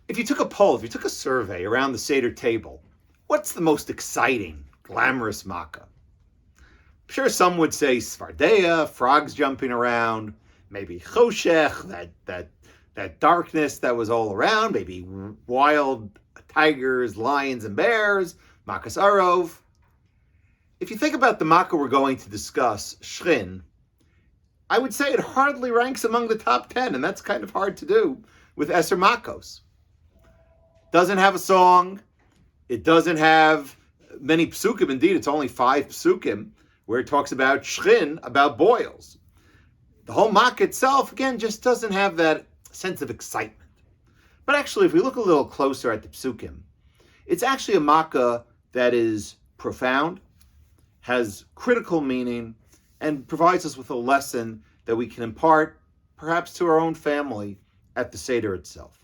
If you took a poll, if you took a survey around the Seder table, what's the most exciting, glamorous makkah? I'm sure some would say Svardeya, frogs jumping around, maybe Choshech, that darkness that was all around, maybe wild tigers, lions, and bears, Makkas Arov. If you think about the makkah we're going to discuss, Shchin, I would say it hardly ranks among the top 10, and that's kind of hard to do with Eser Makkos. Doesn't have a song. It doesn't have many psukim. Indeed, it's only 5 psukim where it talks about Shchin, about boils. The whole makkah itself, again, just doesn't have that sense of excitement. But actually, if we look a little closer at the psukim, it's actually a makkah that is profound, has critical meaning, and provides us with a lesson that we can impart, perhaps to our own family, at the Seder itself.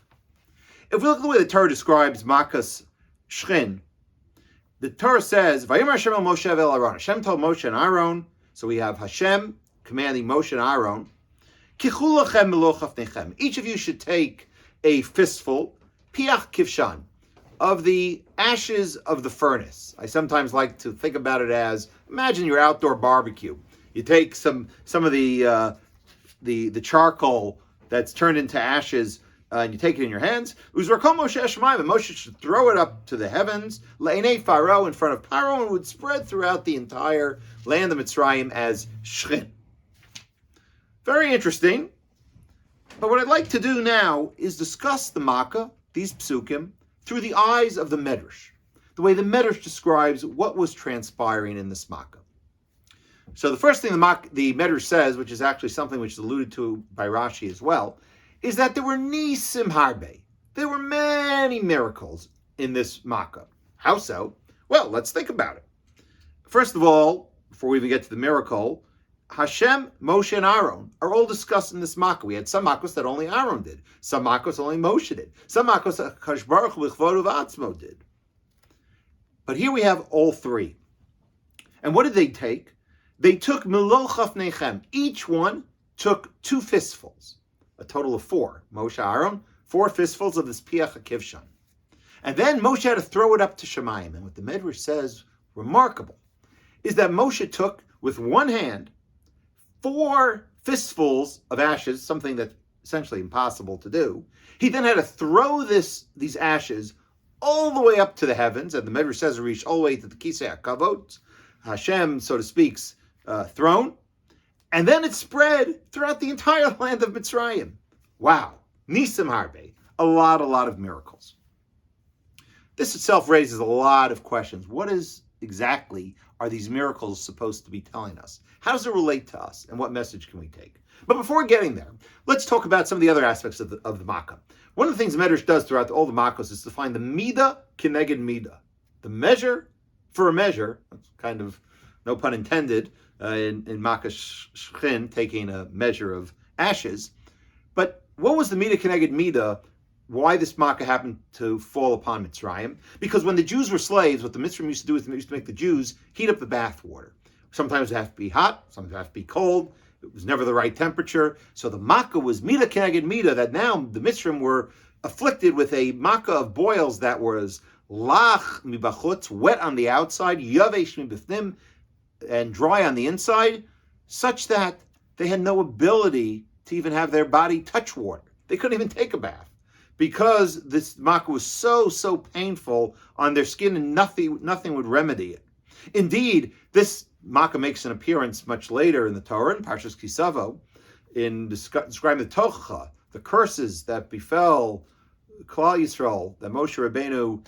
If we look at the way the Torah describes Makkas Shchin, the Torah says, Vayomer Hashem el Moshe vel Aaron. Hashem told Moshe and Aaron, so we have Hashem commanding Moshe and Aaron, Kichu lachem meloch afnechem. Each of you should take a fistful, piach kivshan, of the ashes of the furnace. I sometimes like to think about it as, imagine your outdoor barbecue. You take some of the charcoal that's turned into ashes, and you take it in your hands. Uzrakom Moshe Shemaim, and Moshe should throw it up to the heavens, le'enei Pharaoh, in front of Pharaoh, and would spread throughout the entire land of Mitzrayim as Shchin. Very interesting. But what I'd like to do now is discuss the makkah, these psukim, through the eyes of the Medrash, the way the Medrash describes what was transpiring in this makkah. So the first thing the Medrash says, which is actually something which is alluded to by Rashi as well, is that there were nisim harbe. There were many miracles in this makkah. How so? Well, let's think about it. First of all, before we even get to the miracle, Hashem, Moshe, and Aaron are all discussed in this makkah. We had some makkos that only Aaron did, some makkos only Moshe did, some makkos that Kadosh Baruch Hu B'chvodu V'atzmo did. But here we have all 3. And what did they take? They took Meloch Afnechem. Each one took 2 fistfuls, a total of 4. Moshe, Aaron, 4 fistfuls of this piach hakivshan. And then Moshe had to throw it up to Shemayim. And what the Medrash says, remarkable, is that Moshe took with one hand 4 fistfuls of ashes, something that's essentially impossible to do. He then had to throw these ashes all the way up to the heavens, and the Medrash says it reached all the way to the Kisei HaKavod, Hashem, so to speak's throne, and then it spread throughout the entire land of Mitzrayim. Wow, Nisim Harbe, a lot of miracles. This itself raises a lot of questions. What exactly are these miracles supposed to be telling us? How does it relate to us, and what message can we take? But before getting there, let's talk about some of the other aspects of the makkah. One of the things Medrash does throughout all the makkos is to find the midah kineged midah, the measure for a measure. That's kind of, no pun intended, in makkah shchin, taking a measure of ashes. But what was the midah kineged midah? Why this makkah happened to fall upon Mitzrayim? Because when the Jews were slaves, what the Mitzrayim used to do is they used to make the Jews heat up the bath water. Sometimes it had to be hot, sometimes it had to be cold. It was never the right temperature. So the makkah was midah keneged midah, that now the Mitzrayim were afflicted with a makkah of boils that was lach mibachutz, wet on the outside, yavesh mibifnim, and dry on the inside, such that they had no ability to even have their body touch water. They couldn't even take a bath, because this makkah was so painful on their skin, and nothing would remedy it. Indeed, this makkah makes an appearance much later in the Torah, in Parshas Kisavo, in describing the tochacha, the curses that befell Klal Yisrael, that Moshe Rabbeinu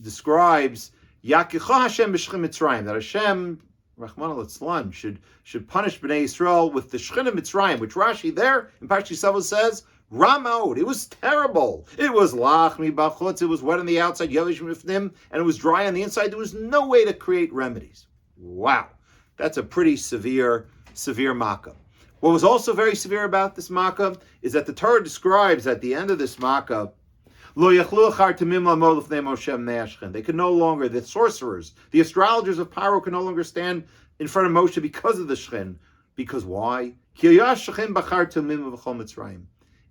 describes. Yakicha Hashem b'shchin Mitzrayim, that Hashem, Rahman al-Itzlan, should punish Bnei Yisrael with the shchin of Mitzrayim, which Rashi there in Parshas Kisavo says, Ramod, it was terrible. It was lach mibachutz, it was wet on the outside, yavish mifnim, and it was dry on the inside. There was no way to create remedies. Wow, that's a pretty severe makkah. What was also very severe about this makkah is that the Torah describes at the end of this makkah, Lo yachlu achar tamim lamod lifnei Moshe b'nei Shchin. They could no longer, the sorcerers, the astrologers of Paro could no longer stand in front of Moshe because of the Shchin. Because why? Ki yash Shchin bachar tamim v'chol Mitzrayim.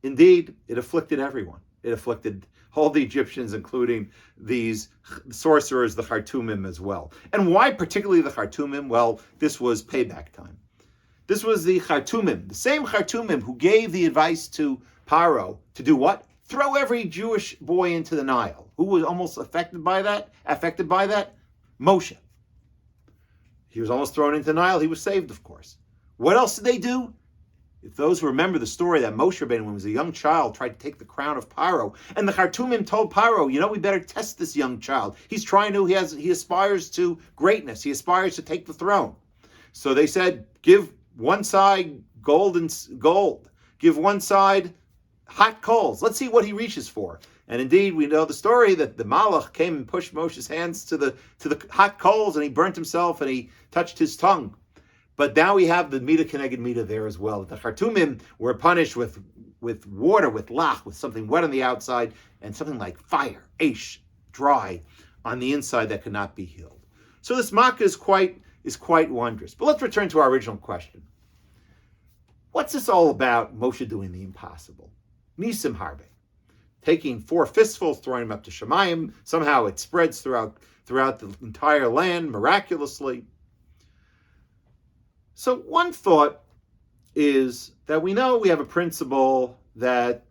Indeed, it afflicted everyone. it afflicted all the Egyptians, including these sorcerers, the Khartoumim, as well. And why particularly the Khartoumim? Well, this was payback time. This was the Khartoumim, the same Khartoumim who gave the advice to Paro to do what? Throw every Jewish boy into the Nile. Who was almost affected by that? Moshe. He was almost thrown into the Nile. He was saved, of course. What else did they do? If those who remember the story that Moshe Rabbeinu, when he was a young child, tried to take the crown of Paro, and the Khartoumim told Paro, we better test this young child. He aspires to greatness. He aspires to take the throne. So they said, give one side gold and gold. Give one side hot coals. Let's see what he reaches for. And indeed, we know the story that the Malach came and pushed Moshe's hands to the hot coals, and he burnt himself, and he touched his tongue. But now we have the Mida Keneged Mida there as well. The Khartoumim were punished with water, with lach, with something wet on the outside, and something like fire, aish, dry, on the inside that could not be healed. So this Makkah is quite wondrous. But let's return to our original question. What's this all about, Moshe doing the impossible? Nisim Harbe. Taking 4 fistfuls, throwing them up to Shemayim. Somehow it spreads throughout the entire land miraculously. So one thought is that we know we have a principle that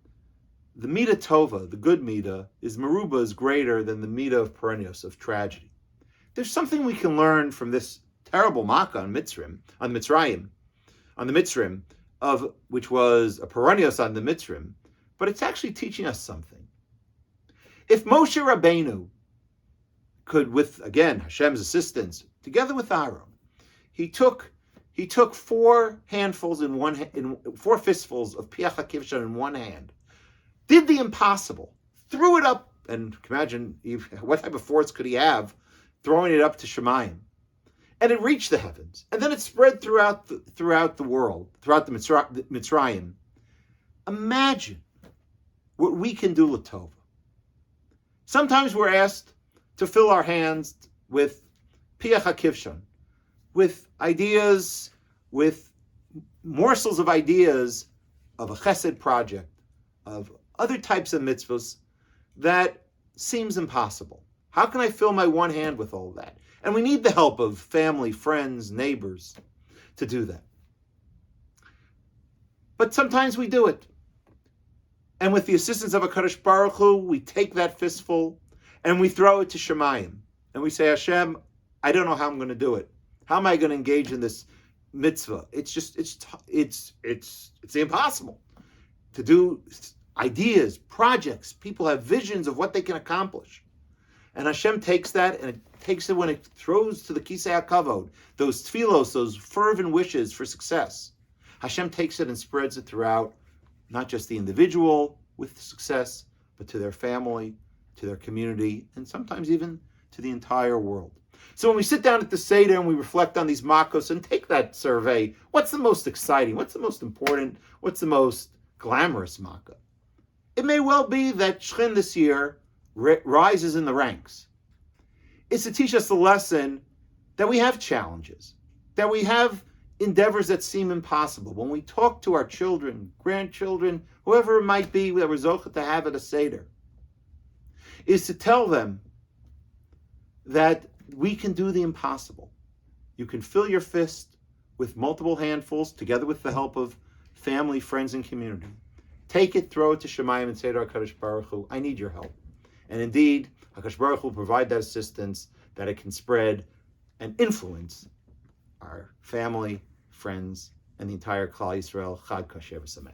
the Mida Tova, the good Mida, is Meruba, is greater than the Mida of perennios, of tragedy. There's something we can learn from this terrible Makkah on the Mitzrayim, of which was a perennios on the Mitzrayim, but it's actually teaching us something. If Moshe Rabbeinu could, with, again, Hashem's assistance, together with Aaron, he took 4 handfuls in 4 fistfuls of piach hakivshan in one hand, did the impossible, threw it up, and imagine what type of force could he have throwing it up to Shemayim, and it reached the heavens, and then it spread throughout the world, throughout the Mitzrayim. Imagine what we can do l'tova. Sometimes we're asked to fill our hands with piach hakivshan, with ideas, with morsels of ideas of a chesed project, of other types of mitzvahs that seems impossible. How can I fill my one hand with all of that? And we need the help of family, friends, neighbors to do that. But sometimes we do it. And with the assistance of HaKadosh Baruch Hu, we take that fistful and we throw it to Shemayim. And we say, Hashem, I don't know how I'm going to do it. How am I going to engage in this mitzvah? It's impossible to do ideas, projects. People have visions of what they can accomplish. And Hashem takes that, and it takes it when it throws to the Kisei HaKavod, those tfilos, those fervent wishes for success. Hashem takes it and spreads it throughout, not just the individual with success, but to their family, to their community, and sometimes even to the entire world. So when we sit down at the seder and we reflect on these makkos and take that survey, what's the most exciting? What's the most important? What's the most glamorous makkah? It may well be that Shchin this year rises in the ranks. It's to teach us the lesson that we have challenges, that we have endeavors that seem impossible. When we talk to our children, grandchildren, whoever it might be that we're zocheh to have at a seder, is to tell them that we can do the impossible. You can fill your fist with multiple handfuls together with the help of family, friends, and community. Take it, throw it to Shemayim, and say to HaKadosh Baruch Hu, I need your help. And indeed, HaKadosh Baruch Hu will provide that assistance that it can spread and influence our family, friends, and the entire Klal Yisrael. Chag Kasher V'Sameach.